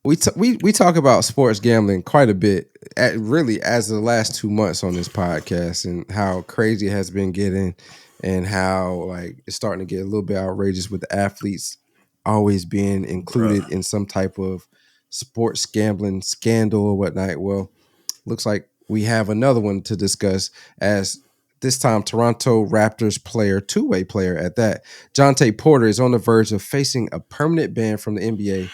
we talk about sports gambling quite a bit, really as the last 2 months on this podcast, and how crazy it has been getting, and how like it's starting to get a little bit outrageous with the athletes always being included Bruh. in some type of sports gambling scandal or whatnot. Well, looks like we have another one to discuss, as this time Toronto Raptors player, two-way player at that, Jontay Porter, is on the verge of facing a permanent ban from the NBA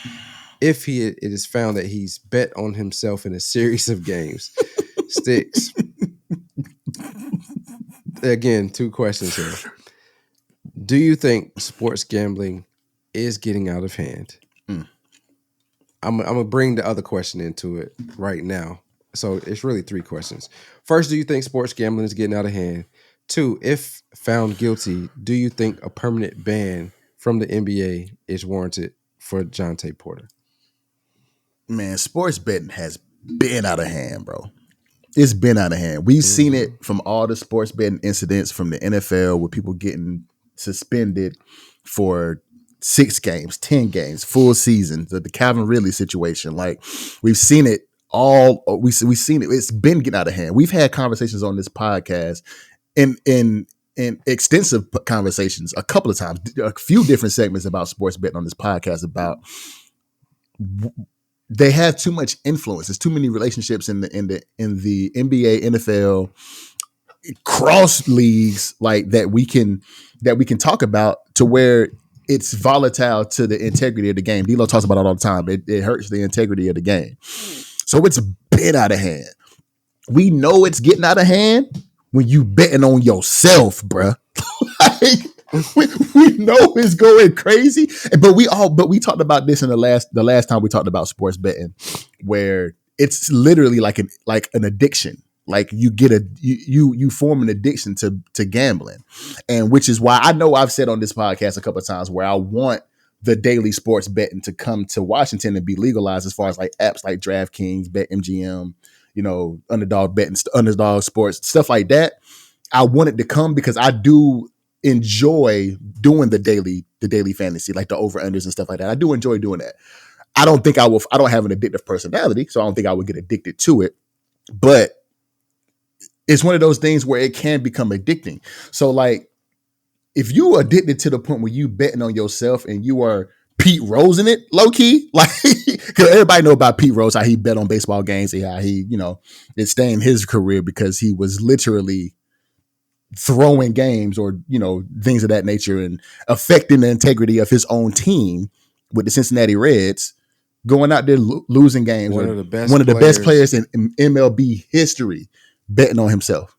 if it is found that he's bet on himself in a series of games. Sticks. Again, two questions here. Do you think sports gambling is getting out of hand? I'm going to bring the other question into it right now. So it's really three questions. First, do you think sports gambling is getting out of hand? Two, if found guilty, do you think a permanent ban from the NBA is warranted for Jontay Porter? Man, sports betting has been out of hand, bro. It's been out of hand. We've seen it from all the sports betting incidents from the NFL with people getting suspended for 6 games, 10 games, full seasons. The Calvin Ridley situation. Like, we've seen it all. We've seen it. It's been getting out of hand. We've had conversations on this podcast in extensive conversations a couple of times, a few different segments about sports betting on this podcast about they have too much influence. There's too many relationships in the NBA, NFL, cross leagues like that we can talk about to where it's volatile to the integrity of the game. D'Lo talks about it all the time. It hurts the integrity of the game. So it's been out of hand. We know it's getting out of hand when you betting on yourself, bruh. Like, we know it's going crazy, but we talked about this in the last time we talked about sports betting, where it's literally like an addiction. Like you form an addiction to gambling, and which is why I know I've said on this podcast a couple of times where I want the daily sports betting to come to Washington and be legalized, as far as like apps like DraftKings, BetMGM, Underdog betting, Underdog Sports, stuff like that. I want it to come because I do enjoy doing the daily fantasy, like the over unders and stuff like that. I do enjoy doing that. I don't have an addictive personality, so I don't think I would get addicted to it, but it's one of those things where it can become addicting. So like, if you addicted to the point where you betting on yourself and you are Pete Rose in it, low key, like, because everybody know about Pete Rose, how he bet on baseball games and how he, it stained his career because he was literally throwing games or, things of that nature and affecting the integrity of his own team with the Cincinnati Reds, going out there losing games. One of the best players in MLB history, betting on himself.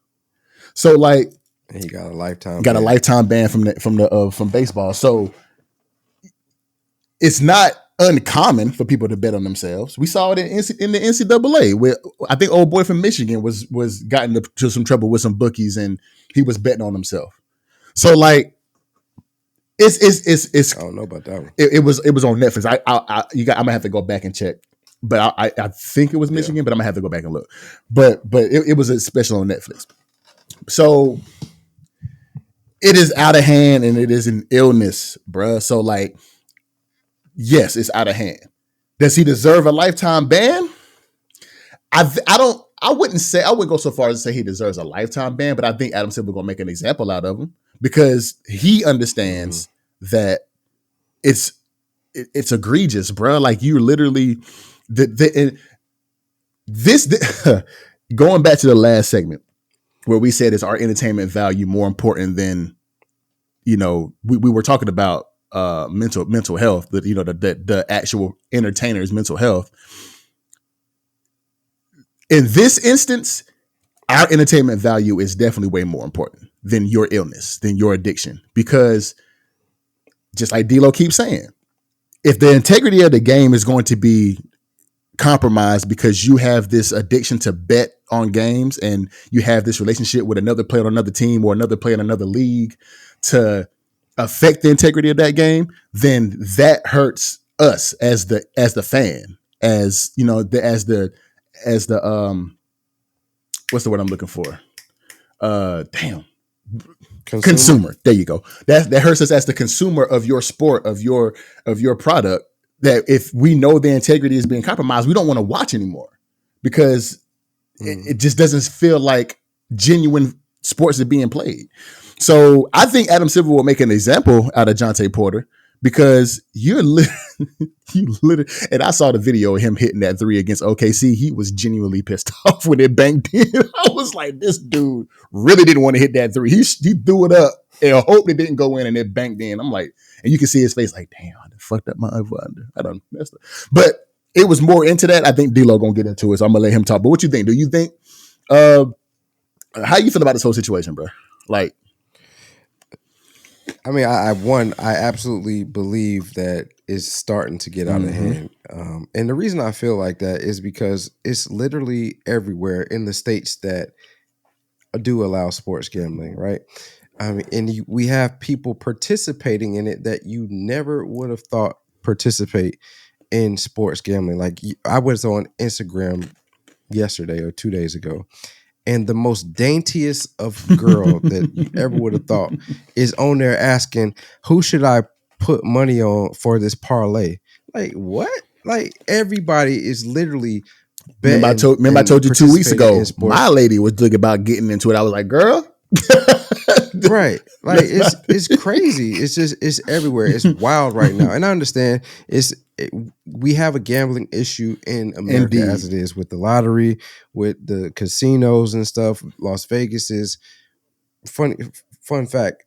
So like, and he got a lifetime ban from baseball. So it's not uncommon for people to bet on themselves. We saw it in the NCAA, where I think old boy from Michigan was gotten into some trouble with some bookies and he was betting on himself. So like, it's I don't know about that one. It was on Netflix. I'm gonna have to go back and check, but I think it was Michigan, but I'm gonna have to go back and look. But it was a special on Netflix. So it is out of hand and it is an illness, bruh. So like, yes, it's out of hand. Does he deserve a lifetime ban? I wouldn't go so far as to say he deserves a lifetime ban, but I think Adam Silver gonna make an example out of him because he understands that it's egregious, bro. Like, you literally going back to the last segment where we said, is our entertainment value more important than, we were talking about mental health, the actual entertainer's mental health. In this instance, our entertainment value is definitely way more important than your illness, than your addiction. Because just like D'Lo keeps saying, if the integrity of the game is going to be compromised because you have this addiction to bet on games and you have this relationship with another player on another team or another player in another league to affect the integrity of that game, then that hurts us as the fan, as what's the word I'm looking for? Consumer. There you go. That hurts us as the consumer of your sport, of your product, that if we know the integrity is being compromised, we don't want to watch anymore because it just doesn't feel like genuine sports are being played. So I think Adam Silver will make an example out of Jontay Porter because you literally, and I saw the video of him hitting that three against OKC. He was genuinely pissed off when it banked in. I was like, this dude really didn't want to hit that three. He threw it up and hoped it didn't go in and it banked in. I'm like, and you can see his face like, damn, I fucked up my over-under. I done messed up. But it was more into that. I think D-Lo gonna get into it, so I'm gonna let him talk. But what you think? Do you think how you feel about this whole situation, bro? Like, I mean, I absolutely believe that it's starting to get out of hand. And the reason I feel like that is because it's literally everywhere in the states that do allow sports gambling, right? I mean, and we have people participating in it that you never would have thought participate in sports gambling. Like I was on Instagram yesterday or 2 days ago, and the most daintiest of girl that you ever would have thought is on there asking, who should I put money on for this parlay? Like, what? Like, everybody is literally betting. Remember I told you 2 weeks participating ago, in sports. my lady was thinking about getting into it. I was like, girl. Right. Like, it's crazy. It's everywhere. It's wild right now. And I understand we have a gambling issue in America. Indeed. As it is with the lottery, with the casinos and stuff. Las Vegas is fun fact,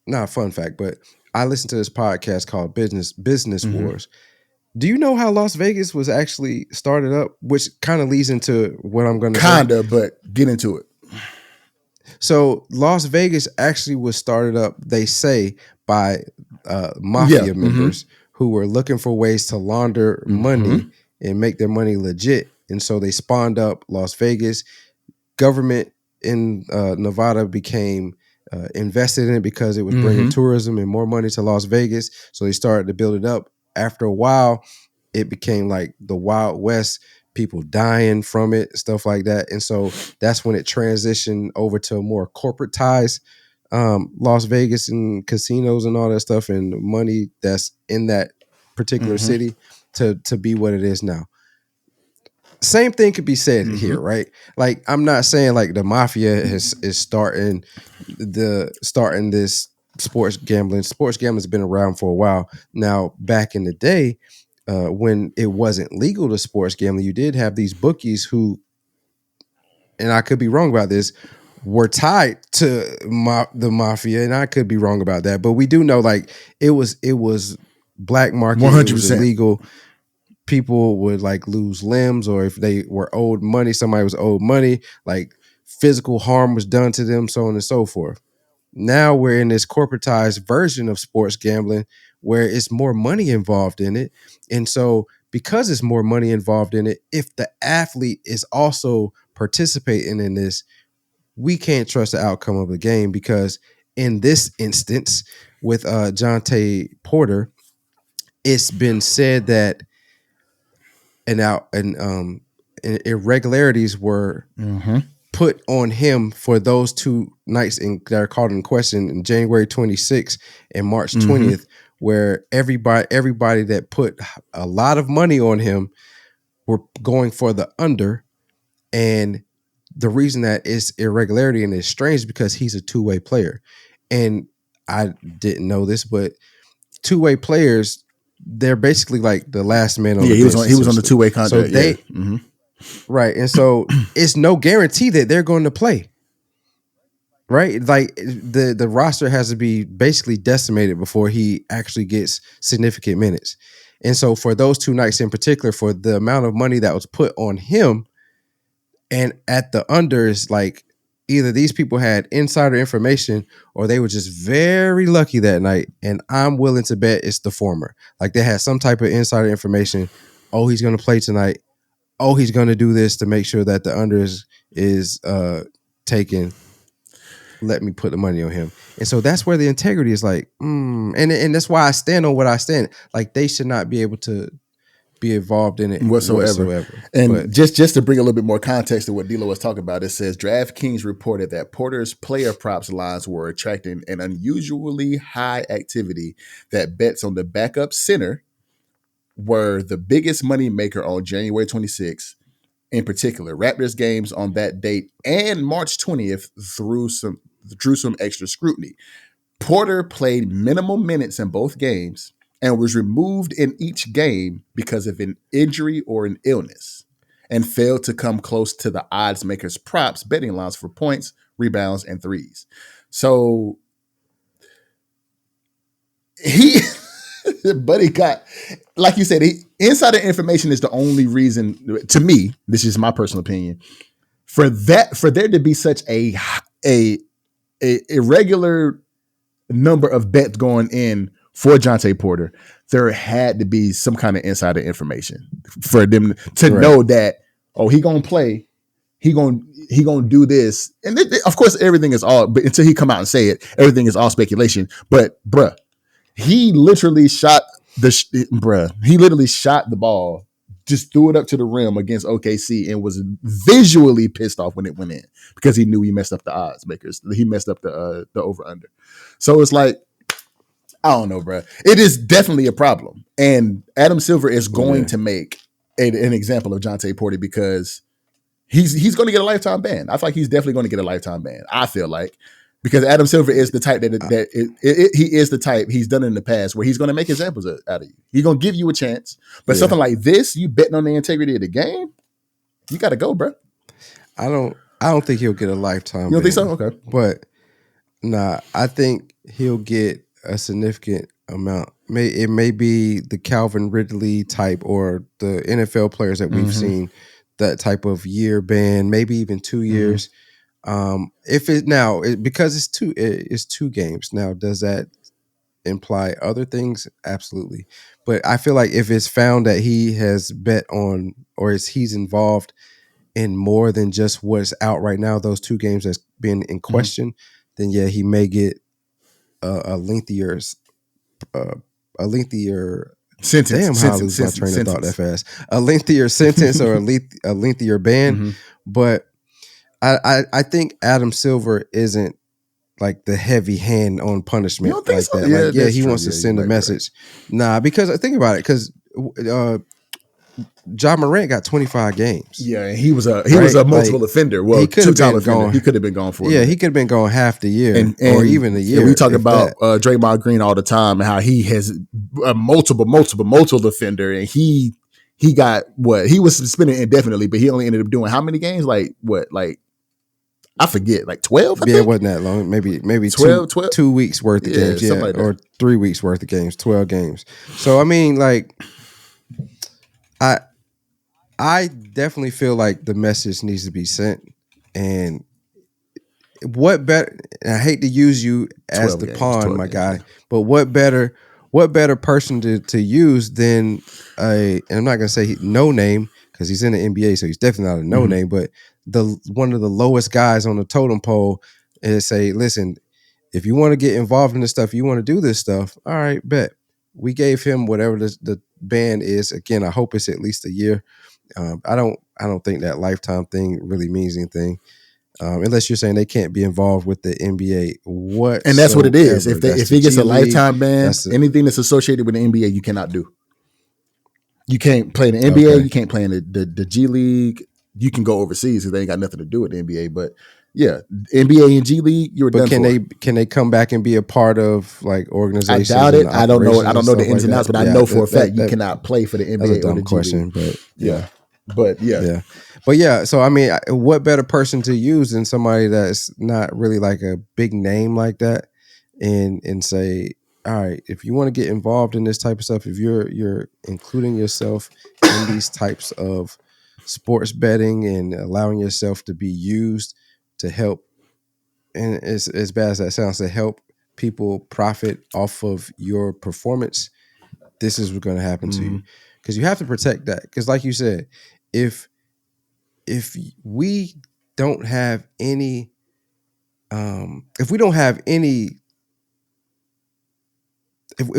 not fun fact, but I listened to this podcast called Business Wars. Do you know how Las Vegas was actually started up? Which kind of leads into what I'm going to say. But get into it. So Las Vegas actually was started up, they say, by mafia members who were looking for ways to launder money and make their money legit. And so they spawned up Las Vegas. Government in Nevada became invested in it because it was bringing tourism and more money to Las Vegas. So they started to build it up. After a while, it became like the Wild West, people dying from it, stuff like that. And so that's when it transitioned over to a more corporatized Las Vegas and casinos and all that stuff and money that's in that particular city to be what it is now. Same thing could be said here, right? Like, I'm not saying like the mafia is starting this sports gambling. Sports gambling has been around for a while. Now, back in the day, when it wasn't legal to sports gambling, you did have these bookies who, and I could be wrong about this, were tied to the mafia, and I could be wrong about that. But we do know, like, it was black market, 100%. It was illegal. People would like lose limbs, or if they were owed money, somebody was owed money, like physical harm was done to them, so on and so forth. Now we're in this corporatized version of sports gambling where it's more money involved in it. And so because it's more money involved in it, if the athlete is also participating in this, we can't trust the outcome of the game, because in this instance with Jontay Porter, it's been said that irregularities were put on him for those 2 nights that are called in question in January 26th and March 20th, where everybody that put a lot of money on him were going for the under. And the reason that it's irregularity and it's strange because he's a two-way player. And I didn't know this, but two-way players, they're basically like the last man on the bench. He was on the two-way contract. So right. And so it's no guarantee that they're going to play. Right? Like the roster has to be basically decimated before he actually gets significant minutes. And so for those 2 nights in particular, for the amount of money that was put on him and at the unders, like, either these people had insider information or they were just very lucky that night. And I'm willing to bet it's the former. Like, they had some type of insider information. Oh, he's going to play tonight. Oh, he's going to do this to make sure that the unders is taken. Let me put the money on him. And so that's where the integrity is like, and that's why I stand on what I stand. Like, they should not be able to be involved in it whatsoever. And just to bring a little bit more context to what D-Lo was talking about, it says DraftKings reported that Porter's player props lines were attracting an unusually high activity that bets on the backup center were the biggest money maker on January 26th. In particular, Raptors games on that date and March 20th drew some extra scrutiny. Porter played minimal minutes in both games and was removed in each game because of an injury or an illness, and failed to come close to the odds makers' props betting lines for points, rebounds, and threes. So he, buddy got, like you said, insider information is the only reason, to me, this is my personal opinion, for there to be such a irregular number of bets going in for Jontay Porter, there had to be some kind of insider information for them to know that, oh, he gonna play, he gonna do this, and of course everything is all. But until he come out and say it, everything is all speculation. But bruh, he literally shot the ball, just threw it up to the rim against OKC, and was visually pissed off when it went in because he knew he messed up the odds makers. He messed up the over under. So it's like, I don't know, bro. It is definitely a problem, and Adam Silver is going to make an example of Jontay Porter because he's going to get a lifetime ban. I feel like he's definitely going to get a lifetime ban. I feel like, because Adam Silver is the type he is the type, he's done it in the past, where he's going to make examples out of you. He's going to give you a chance, but something like this, you betting on the integrity of the game, you got to go, bro. I don't think he'll get a lifetime. You don't think so? Okay, but nah, I think he'll get a significant amount. It may be the Calvin Ridley type, or the NFL players that we've seen, that type of year ban, maybe even 2 years. If it now, because it's two games now, does that imply other things? Absolutely. But I feel like if it's found that he has bet on, or he's involved in more than just what's out right now, those 2 games that's been in question, then yeah, he may get a lengthier sentence. Damn, how I lose my train of thought that fast. A lengthier sentence or a lengthier ban. But I think Adam Silver isn't like the heavy hand on punishment. You don't think like so? that. Yeah, he wants to send a message. Right. Nah, because think about it, because Ja Morant got 25 games. Yeah, he was a multiple offender. Well, he 2-time offender. He could have been gone for. Yeah, he could have been gone half the year, or even a year. We talk about Draymond Green all the time and how he has a multiple offender, and he got what he was suspended indefinitely, but he only ended up doing how many games? Like I forget, like 12. I think? It wasn't that long. Maybe 12, 2 weeks worth of games, like or 3 weeks worth of games, 12 games. So I mean, like, I definitely feel like the message needs to be sent. And what better? I hate to use you as the pawn, my guy, but what better person to use than and I'm not gonna say no name, because he's in the NBA, so he's definitely not a no name, but one of the lowest guys on the totem pole, and say, listen, if you want to get involved in this stuff, you want to do this stuff, all right, bet. We gave him whatever the ban is. Again, I hope it's at least a year. I don't think that lifetime thing really means anything, unless you're saying they can't be involved with the NBA. And that's what it is. If he gets a lifetime ban, anything that's associated with the NBA, you cannot do. You can't play in the NBA. Okay. You can't play in the G League. You can go overseas because they ain't got nothing to do with the NBA. But yeah, NBA and G League, you're done. But can they come back and be a part of like organizations? I doubt it. I don't know. I don't know the ins and outs, but I know for a fact you cannot play for the NBA. That's a dumb question, but yeah. But yeah. So I mean, what better person to use than somebody that's not really like a big name like that, and say, all right, if you want to get involved in this type of stuff, if you're including yourself in these types of sports betting and allowing yourself to be used to help, and as bad as that sounds, to help people profit off of your performance, this is what's going to happen to you, because you have to protect that. Because like you said, if we don't have any, if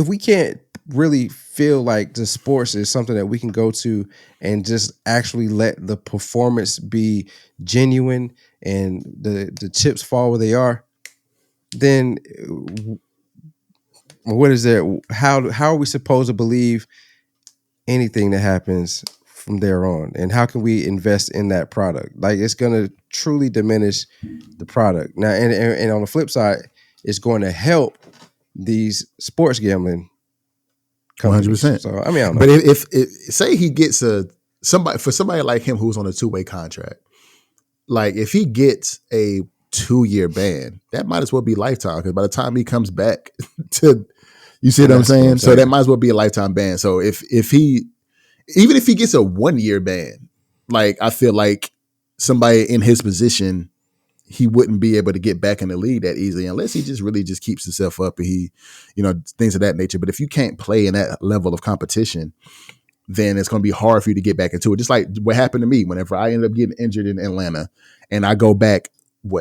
we can't really feel like the sports is something that we can go to and just actually let the performance be genuine and the chips fall where they are, then what is there? How are we supposed to believe anything that happens from there on? And how can we invest in that product? Like, it's going to truly diminish the product. Now, and on the flip side, it's going to help these sports gambling companies. 100%. So, I mean, I don't know. But if say he gets somebody like him who's on a 2-way contract, like if he gets a 2-year ban, that might as well be lifetime, because by the time he comes back to, you see what I'm saying? So that might as well be a lifetime ban. So if he, even if he gets a 1-year ban, like I feel like somebody in his position, he wouldn't be able to get back in the league that easily unless he just really just keeps himself up and he, things of that nature. But if you can't play in that level of competition, then it's going to be hard for you to get back into it. Just like what happened to me whenever I ended up getting injured in Atlanta, and I go back,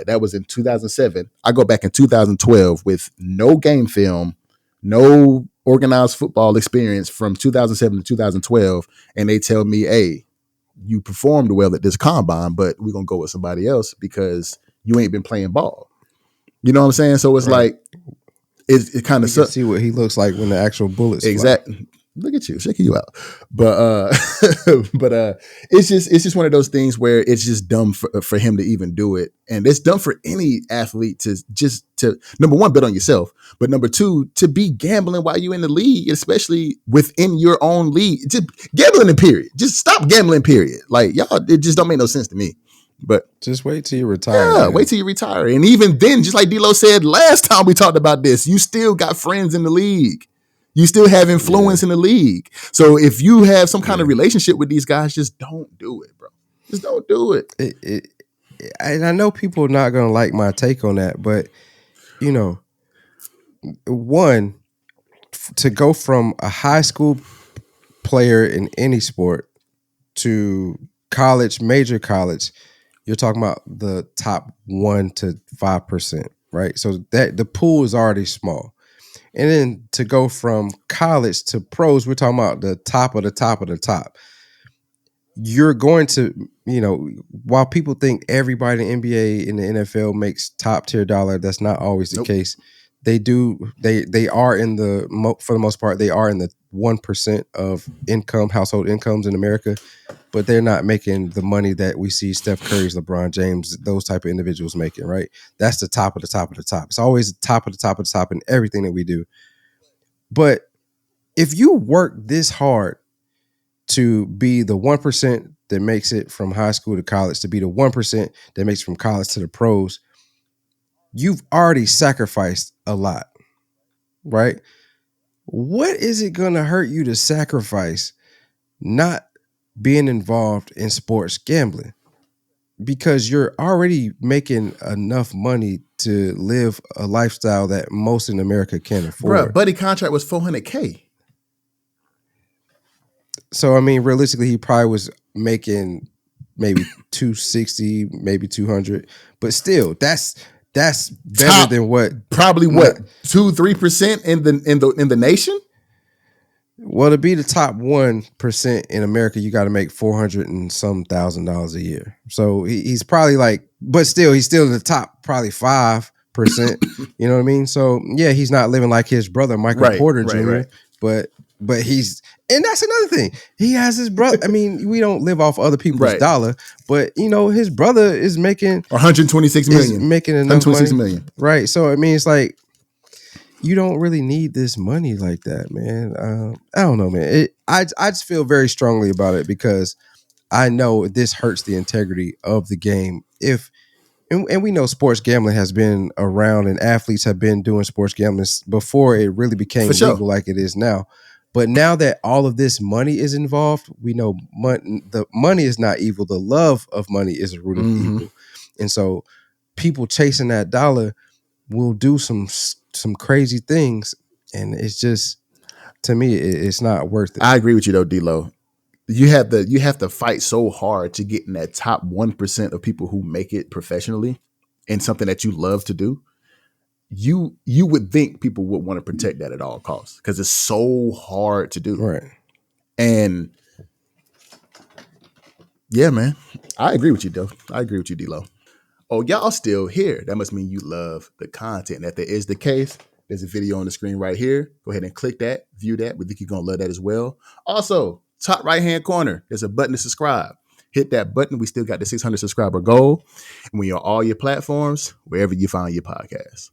that was in 2007. I go back in 2012 with no game film, no organized football experience from 2007 to 2012. And they tell me, hey, you performed well at this combine, but we're going to go with somebody else because you ain't been playing ball. You know what I'm saying? So it's like, it kind of sucks. See what he looks like when the actual bullets exactly fly. Look at you, shaking you out. But it's just one of those things where it's just dumb for him to even do it. And it's dumb for any athlete to number one, bet on yourself. But number two, to be gambling while you're in the league, especially within your own league. Just gambling in period. Just stop gambling, period. Like, y'all, it just don't make no sense to me. But just wait till you retire. Yeah, wait till you retire. And even then, just like D-Lo said last time we talked about this, you still got friends in the league. You still have influence in the league. So if you have some kind of relationship with these guys, just don't do it, bro. Just don't do it. And I know people are not going to like my take on that, but, one, to go from a high school player in any sport to college, major college, you're talking about the top 1 to 5%, right? So that the pool is already small. And then to go from college to pros, we're talking about the top of the top of the top. You're going to, while people think everybody in the NBA and the NFL makes top tier dollar, that's not always the case. They do. They are in for the most part, they are in the 1% of income, household incomes in America, but they're not making the money that we see Steph Curry's, LeBron James, those type of individuals making, right? That's the top of the top of the top. It's always the top of the top of the top in everything that we do. But if you work this hard to be the 1% that makes it from high school to college, to be the 1% that makes it from college to the pros, you've already sacrificed a lot, right? What is it going to hurt you to sacrifice not being involved in sports gambling? Because you're already making enough money to live a lifestyle that most in America can't afford. Bruh, buddy contract was $400K. So, I mean, realistically, he probably was making maybe 260, maybe 200, but still, that's better than what? Probably what 2-3% in the nation. Well, to be the top 1% in America, you got to make $400 and some $1,000 a year. So he's probably like, but still, he's still in the top probably 5%. You know what I mean? So yeah, he's not living like his brother Michael Porter Jr. But he's, and that's another thing. He has his brother. I mean, we don't live off other people's dollar, but his brother is making $126 million, making enough $126 money. million, right? So I mean, it's like, you don't really need this money like that, man. I don't know, man. I just feel very strongly about it because I know this hurts the integrity of the game. And we know sports gambling has been around and athletes have been doing sports gambling before it really became legal like it is now. But now that all of this money is involved, we know the money is not evil. The love of money is a root of evil. And so people chasing that dollar will do some crazy things. And it's just, to me, it's not worth it. I agree with you though, D-Lo. You have to fight so hard to get in that top 1% of people who make it professionally in something that you love to do. You would think people would want to protect that at all costs because it's so hard to do. Right. And yeah, man, I agree with you, though. I agree with you, D-Lo. Oh, y'all still here. That must mean you love the content. And if that is the case, there's a video on the screen right here. Go ahead and click that, view that. We think you're going to love that as well. Also, top right-hand corner, there's a button to subscribe. Hit that button. We still got the 600 subscriber goal. And we are all your platforms, wherever you find your podcast.